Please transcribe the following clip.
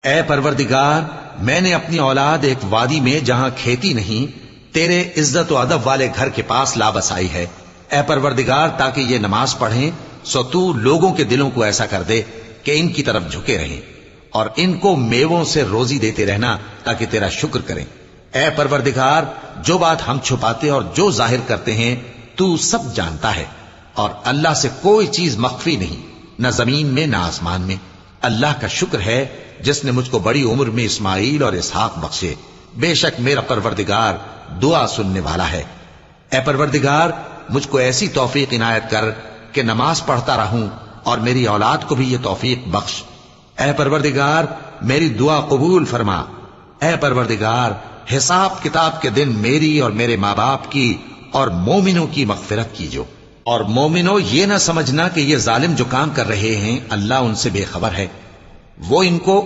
ए परवरदिगार, मैंने अपनी औलाद एक वादी में जहां खेती नहीं, तेरे इज्जत व अदब वाले घर के पास ला बसाई है। ए परवरदिगार, ताकि ये नमाज पढ़ें, सो तू लोगों के दिलों को ऐसा कर दे कि इनकी तरफ झुके रहें और इनको मेवों से रोजी देते रहना ताकि तेरा शुक्र करें। ए परवरदिगार, जो बात हम छुपाते और जो जाहिर करते हैं तू सब जानता है, और अल्लाह से कोई चीज मख्फी नहीं, न जमीन में न आसमान में। अल्लाह का शुक्र है जिसने मुझको बड़ी उम्र में इस्माइल और इसहाक बख्शे। बेशक मेरा परवरदिगार दुआ सुनने वाला है। ए परवरदिगार, मुझको ऐसी तौफीक इनायत कर कि नमाज पढ़ता रहूं और मेरी औलाद को भी ये तौफीक बख्श। ए परवरदिगार, मेरी दुआ कबूल फरमा। ए परवरदिगार, हिसाब किताब के दिन मेरी और मेरे माँ बाप की और मोमिनों की मगफिरत कीजो। और मोमिनो, ये ना समझना कि ये जालिम जो काम कर रहे हैं अल्लाह उनसे बेखबर है। वो इनको